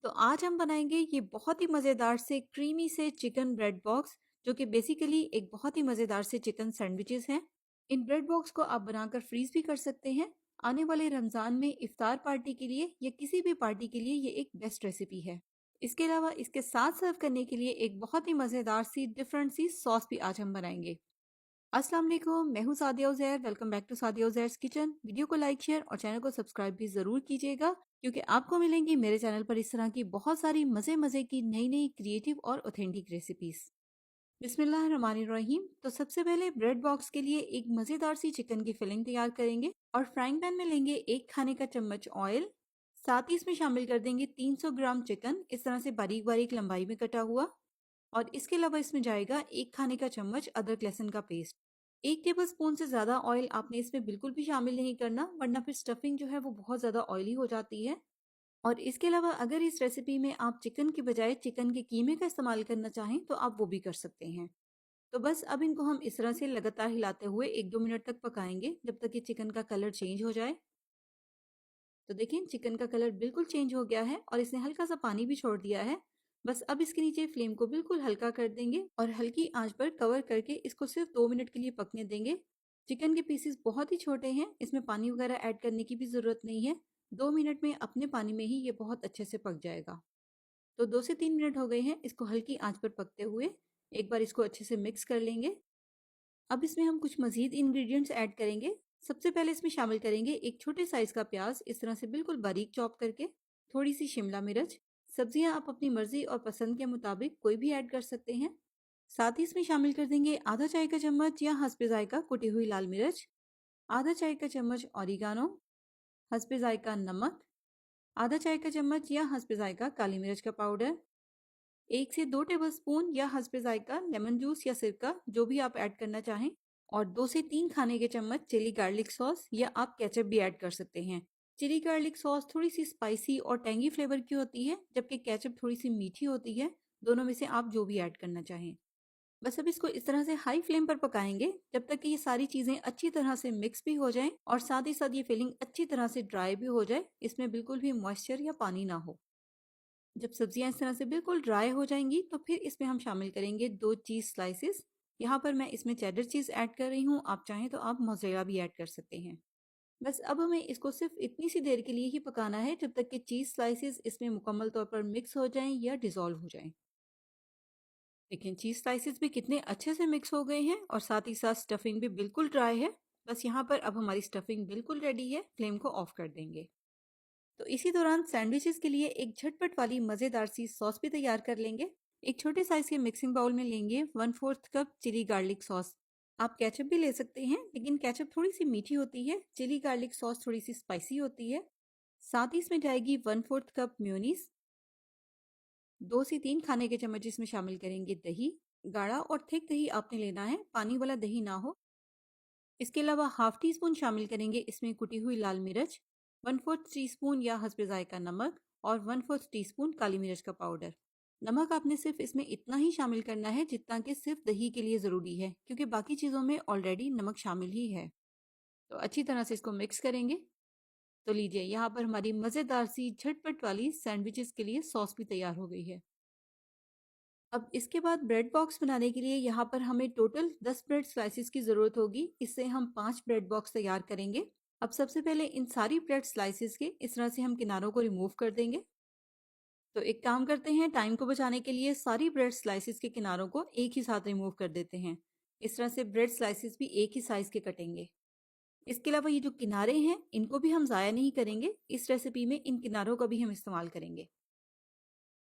तो आज हम बनाएंगे ये बहुत ही मज़ेदार से क्रीमी से चिकन ब्रेड बॉक्स, जो कि बेसिकली एक बहुत ही मज़ेदार से चिकन सैंडविचेस हैं। इन ब्रेड बॉक्स को आप बनाकर फ्रीज भी कर सकते हैं। आने वाले रमज़ान में इफ्तार पार्टी के लिए या किसी भी पार्टी के लिए ये एक बेस्ट रेसिपी है। इसके अलावा इसके साथ सर्व करने के लिए एक बहुत ही मज़ेदार सी डिफरेंट सी सॉस भी आज हम बनाएंगे। अस्सलाम वालेकुम, मैं हूँ Sadia Uzair. Welcome back to Sadia Uzair's kitchen. Video को लाइक शेयर और चैनल को सब्सक्राइब भी ज़रूर कीजिएगा, क्योंकि आपको मिलेंगी मेरे चैनल पर इस तरह की बहुत सारी मज़े मज़े की नई नई क्रिएटिव और ऑथेंटिक रेसिपीज़। बिस्मिल्लाहिर्रहमानिर्रहीम। तो सबसे पहले ब्रेड बॉक्स के लिए एक मज़ेदार सी चिकन की फिलिंग तैयार करेंगे और फ्राइंग पैन में लेंगे 1 खाने का चम्मच ऑयल। साथ ही इसमें शामिल कर देंगे 300 ग्राम चिकन, इस तरह से बारीक बारीक लंबाई में कटा हुआ। और इसके अलावा इसमें जाएगा 1 खाने का चम्मच अदरक लहसुन का पेस्ट। 1 टेबल स्पून से ज़्यादा ऑयल आपने इसमें बिल्कुल भी शामिल नहीं करना, वरना फिर स्टफिंग जो है वो बहुत ज़्यादा ऑयली हो जाती है। और इसके अलावा अगर इस रेसिपी में आप चिकन की बजाय चिकन के कीमे का इस्तेमाल करना चाहें तो आप वो भी कर सकते हैं। तो बस अब इनको हम इस तरह से लगातार हिलाते हुए 1-2 मिनट तक पकाएंगे, जब तक कि चिकन का कलर चेंज हो जाए। तो देखिए चिकन का कलर बिल्कुल चेंज हो गया है और इसने हल्का सा पानी भी छोड़ दिया है। बस अब इसके नीचे फ्लेम को बिल्कुल हल्का कर देंगे और हल्की आंच पर कवर करके इसको सिर्फ 2 मिनट के लिए पकने देंगे। चिकन के पीसेस बहुत ही छोटे हैं, इसमें पानी वगैरह ऐड करने की भी ज़रूरत नहीं है। 2 मिनट में अपने पानी में ही ये बहुत अच्छे से पक जाएगा। तो 2 से 3 मिनट हो गए हैं इसको हल्की आंच पर पकते हुए। एक बार इसको अच्छे से मिक्स कर लेंगे। अब इसमें हम कुछ मज़ीद इंग्रेडिएंट्स ऐड करेंगे। सबसे पहले इसमें शामिल करेंगे एक छोटे साइज़ का प्याज, इस तरह से बिल्कुल बारीक चॉप करके, थोड़ी सी शिमला मिर्च। सब्जियां आप अपनी मर्ज़ी और पसंद के मुताबिक कोई भी ऐड कर सकते हैं। साथ ही इसमें शामिल कर देंगे आधा चाय का चम्मच या हस्बे ज़ायका कुटी हुई लाल मिर्च, आधा चाय का चम्मच ऑरिगानो, हस्बे ज़ायका नमक, आधा चाय का चम्मच या हस्बे ज़ायका काली मिर्च का पाउडर, 1 से 2 टेबल स्पून या हस्बे जायका लेमन जूस या सिरका, जो भी आप ऐड करना चाहें। और 2 से 3 खाने के चम्मच चिली गार्लिक सॉस या आप केचप भी ऐड कर सकते हैं। चिली गार्लिक सॉस थोड़ी सी स्पाइसी और टेंगी फ्लेवर की होती है, जबकि केचप थोड़ी सी मीठी होती है। दोनों में से आप जो भी ऐड करना चाहें। बस अब इसको इस तरह से हाई फ्लेम पर पकाएंगे जब तक कि ये सारी चीज़ें अच्छी तरह से मिक्स भी हो जाएं और साथ ही साथ ये फिलिंग अच्छी तरह से ड्राई भी हो जाए, इसमें बिल्कुल भी मॉइस्चर या पानी ना हो। जब सब्जियां इस तरह से बिल्कुल ड्राई हो जाएंगी तो फिर इसमें हम शामिल करेंगे 2 चीज़ स्लाइसेस। यहाँ पर मैं इसमें चेडर चीज़ ऐड कर रही हूँ, आप चाहें तो आप मोज़रेला भी ऐड कर सकते हैं। बस अब हमें इसको सिर्फ इतनी सी देर के लिए ही पकाना है जब तक कि चीज़ स्लाइसेस इसमें मुकम्मल तौर पर मिक्स हो जाएं या डिज़ोल्व हो जाएं। लेकिन चीज़ स्लाइसेस भी कितने अच्छे से मिक्स हो गए हैं और साथ ही साथ स्टफिंग भी बिल्कुल ड्राई है। बस यहाँ पर अब हमारी स्टफिंग बिल्कुल रेडी है, फ्लेम को ऑफ कर देंगे। तो इसी दौरान सैंडविचेस के लिए एक झटपट वाली मज़ेदार सी सॉस भी तैयार कर लेंगे। एक छोटे साइज के मिक्सिंग बाउल में लेंगे 1/4 कप चिली गार्लिक सॉस। आप केचप भी ले सकते हैं, लेकिन केचप थोड़ी सी मीठी होती है, चिली गार्लिक सॉस थोड़ी सी स्पाइसी होती है। साथ ही इसमें जाएगी 1/4 कप म्योनीस। 2 से 3 खाने के चम्मच इसमें शामिल करेंगे दही। गाढ़ा और थिक दही आपने लेना है, पानी वाला दही ना हो। इसके अलावा हाफ टी स्पून शामिल करेंगे इसमें कुटी हुई लाल मिर्च, 1/4 टीस्पून या हस्बे जायका नमक और 1/4 टीस्पून काली मिर्च का पाउडर। नमक आपने सिर्फ इसमें इतना ही शामिल करना है जितना कि सिर्फ दही के लिए ज़रूरी है, क्योंकि बाकी चीज़ों में ऑलरेडी नमक शामिल ही है। तो अच्छी तरह से इसको मिक्स करेंगे। तो लीजिए यहाँ पर हमारी मज़ेदार सी झटपट वाली सैंडविचेस के लिए सॉस भी तैयार हो गई है। अब इसके बाद ब्रेड बॉक्स बनाने के लिए यहाँ पर हमें टोटल 10 ब्रेड स्लाइसेस की ज़रूरत होगी। इससे हम 5 ब्रेड बॉक्स तैयार करेंगे। अब सबसे पहले इन सारी ब्रेड स्लाइसेस के इस तरह से हम किनारों को रिमूव कर देंगे। तो एक काम करते हैं, टाइम को बचाने के लिए सारी ब्रेड स्लाइसेस के किनारों को एक ही साथ रिमूव कर देते हैं। इस तरह से ब्रेड स्लाइसेस भी एक ही साइज़ के कटेंगे। इसके अलावा ये जो किनारे हैं इनको भी हम ज़ाया नहीं करेंगे, इस रेसिपी में इन किनारों का भी हम इस्तेमाल करेंगे।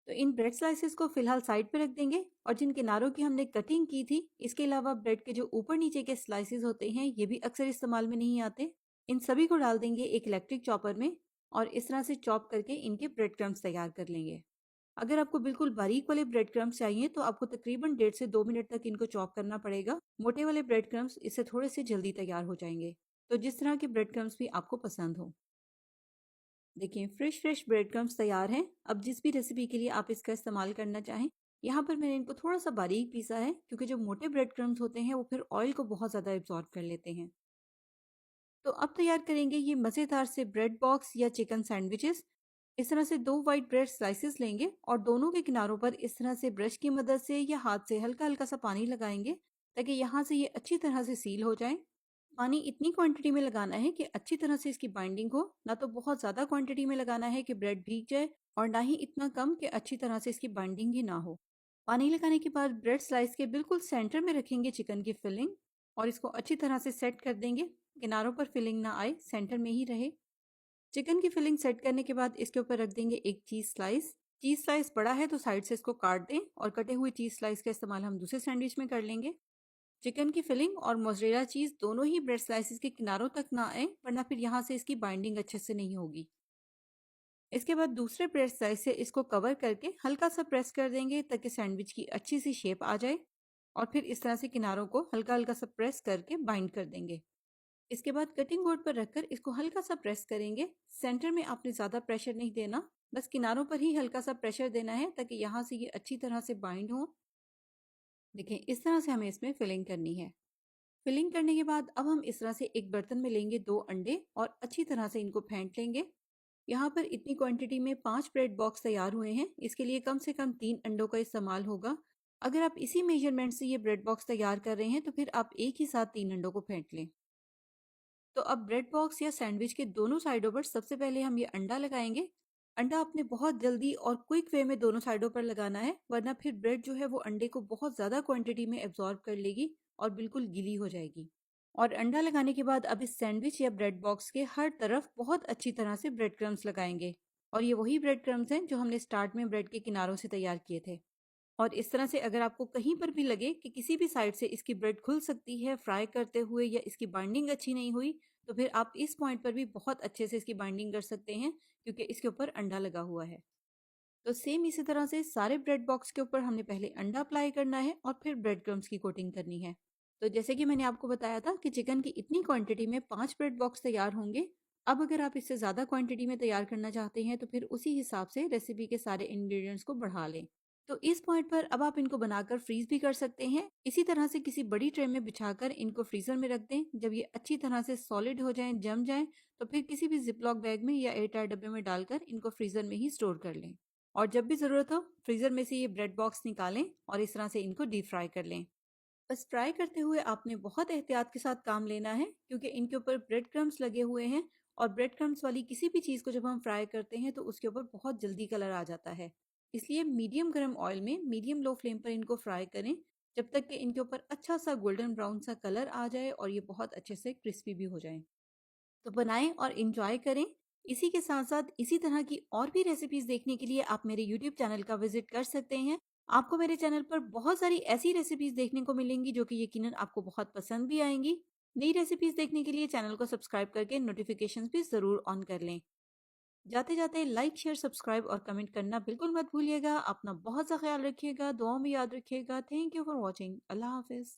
तो इन ब्रेड स्लाइसेस को फिलहाल साइड पे रख देंगे और जिन किनारों की हमने कटिंग की थी, इसके अलावा ब्रेड के जो ऊपर नीचे के स्लाइसेस होते हैं ये भी अक्सर इस्तेमाल में नहीं आते। इन सभी को डाल देंगे एक इलेक्ट्रिक चॉपर में और इस तरह से चॉप करके इनके ब्रेड क्रम्स तैयार कर लेंगे। अगर आपको बिल्कुल बारीक वाले ब्रेड क्रम्स चाहिए तो आपको तकरीबन 1.5 से 2 मिनट तक इनको चॉप करना पड़ेगा। मोटे वाले ब्रेड क्रम्स इससे थोड़े से जल्दी तैयार हो जाएंगे। तो जिस तरह के ब्रेड क्रम्स भी आपको पसंद हो। देखिए फ्रेश फ्रेश ब्रेड क्रम्स तैयार हैं। अब जिस भी रेसिपी के लिए आप इसका इस्तेमाल करना चाहें, यहाँ पर मैंने इनको थोड़ा सा बारीक पीसा है, क्योंकि जो मोटे ब्रेड क्रम्स होते हैं वो फिर ऑयल को बहुत ज़्यादा एब्जॉर्ब कर लेते हैं। तो अब तैयार करेंगे ये मज़ेदार से ब्रेड बॉक्स या चिकन सैंडविचेस। इस तरह से 2 व्हाइट ब्रेड स्लाइसेस लेंगे और दोनों के किनारों पर इस तरह से ब्रश की मदद से या हाथ से हल्का हल्का सा पानी लगाएंगे ताकि यहाँ से ये अच्छी तरह से सील हो जाए। पानी इतनी क्वांटिटी में लगाना है कि अच्छी तरह से इसकी बाइंडिंग हो, ना तो बहुत ज़्यादा क्वांटिटी में लगाना है कि ब्रेड भीग जाए और ना ही इतना कम कि अच्छी तरह से इसकी बाइंडिंग ही ना हो। पानी लगाने के बाद ब्रेड स्लाइस के बिल्कुल सेंटर में रखेंगे चिकन की फिलिंग और इसको अच्छी तरह से सेट कर देंगे। किनारों पर फिलिंग ना आए, सेंटर में ही रहे। चिकन की फिलिंग सेट करने के बाद इसके ऊपर रख देंगे एक चीज़ स्लाइस। चीज़ स्लाइस बड़ा है तो साइड से इसको काट दें और कटे हुए चीज़ स्लाइस का इस्तेमाल हम दूसरे सैंडविच में कर लेंगे। चिकन की फिलिंग और मोज़रेला चीज़ दोनों ही ब्रेड स्लाइसेस के किनारों तक ना आए, वरना फिर यहाँ से इसकी बाइंडिंग अच्छे से नहीं होगी। इसके बाद दूसरे ब्रेड स्लाइस से इसको कवर करके हल्का सा प्रेस कर देंगे ताकि सैंडविच की अच्छी सी शेप आ जाए और फिर इस तरह से किनारों को हल्का हल्का सा प्रेस करके बाइंड कर देंगे। इसके बाद कटिंग बोर्ड पर रखकर इसको हल्का सा प्रेस करेंगे। सेंटर में आपने ज़्यादा प्रेशर नहीं देना, बस किनारों पर ही हल्का सा प्रेशर देना है ताकि यहाँ से ये अच्छी तरह से बाइंड हो। देखें, इस तरह से हमें इसमें फिलिंग करनी है। फिलिंग करने के बाद अब हम इस तरह से एक बर्तन में लेंगे 2 अंडे और अच्छी तरह से इनको फेंट लेंगे। यहाँ पर इतनी क्वांटिटी में 5 ब्रेड बॉक्स तैयार हुए हैं, इसके लिए कम से कम 3 अंडों का इस्तेमाल होगा। अगर आप इसी मेजरमेंट से ये ब्रेड बॉक्स तैयार कर रहे हैं तो फिर आप एक ही साथ 3 अंडों को फेंट लें। तो अब ब्रेड बॉक्स या सैंडविच के दोनों साइडों पर सबसे पहले हम ये अंडा लगाएंगे। अंडा आपने बहुत जल्दी और क्विक वे में दोनों साइडों पर लगाना है, वरना फिर ब्रेड जो है वो अंडे को बहुत ज़्यादा क्वांटिटी में एब्जॉर्ब कर लेगी और बिल्कुल गीली हो जाएगी। और अंडा लगाने के बाद अब इस सैंडविच या ब्रेड बॉक्स के हर तरफ बहुत अच्छी तरह से ब्रेड क्रम्स लगाएंगे। और ये वही ब्रेड क्रम्स हैं जो हमने स्टार्ट में ब्रेड के किनारों से तैयार किए थे। और इस तरह से अगर आपको कहीं पर भी लगे कि किसी भी साइड से इसकी ब्रेड खुल सकती है फ्राई करते हुए या इसकी बाइंडिंग अच्छी नहीं हुई, तो फिर आप इस पॉइंट पर भी बहुत अच्छे से इसकी बाइंडिंग कर सकते हैं क्योंकि इसके ऊपर अंडा लगा हुआ है। तो सेम इसी तरह से सारे ब्रेड बॉक्स के ऊपर हमने पहले अंडा अप्लाई करना है और फिर ब्रेड क्रम्स की कोटिंग करनी है। तो जैसे कि मैंने आपको बताया था कि चिकन की इतनी क्वांटिटी में 5 ब्रेड बॉक्स तैयार होंगे। अब अगर आप इससे ज़्यादा क्वांटिटी में तैयार करना चाहते हैं तो फिर उसी हिसाब से रेसिपी के सारे इंग्रेडिएंट्स को बढ़ा लें। तो इस पॉइंट पर अब आप इनको बनाकर फ्रीज भी कर सकते हैं। इसी तरह से किसी बड़ी ट्रे में बिछाकर इनको फ्रीजर में रख दें। जब ये अच्छी तरह से सॉलिड हो जाएं, जम जाएं, तो फिर किसी भी जिपलॉक बैग में या एयरटाइट डब्बे में डालकर इनको फ्रीजर में ही स्टोर कर लें। और जब भी ज़रूरत हो फ्रीज़र में से ये ब्रेड बॉक्स निकालें और इस तरह से इनको डीप फ्राई कर लें। बस फ्राई करते हुए आपने बहुत एहतियात के साथ काम लेना है क्योंकि इनके ऊपर ब्रेड क्रम्स लगे हुए हैं और ब्रेड क्रम्स वाली किसी भी चीज़ को जब हम फ्राई करते हैं तो उसके ऊपर बहुत जल्दी कलर आ जाता है। इसलिए मीडियम गर्म ऑयल में मीडियम लो फ्लेम पर इनको फ्राई करें जब तक कि इनके ऊपर अच्छा सा गोल्डन ब्राउन सा कलर आ जाए और ये बहुत अच्छे से क्रिस्पी भी हो जाए। तो बनाएं और इंजॉय करें। इसी के साथ साथ इसी तरह की और भी रेसिपीज देखने के लिए आप मेरे यूट्यूब चैनल का विजिट कर सकते हैं। आपको मेरे चैनल पर बहुत सारी ऐसी रेसिपीज देखने को मिलेंगी जो कि यकीनन आपको बहुत पसंद भी आएंगी। नई रेसिपीज देखने के लिए चैनल को सब्सक्राइब करके नोटिफिकेशंस भी जरूर ऑन कर लें। जाते जाते लाइक शेयर सब्सक्राइब और कमेंट करना बिल्कुल मत भूलिएगा। अपना बहुत सा ख्याल रखिएगा, दुआओं में याद रखिएगा। Thank you for watching. Allah Hafiz.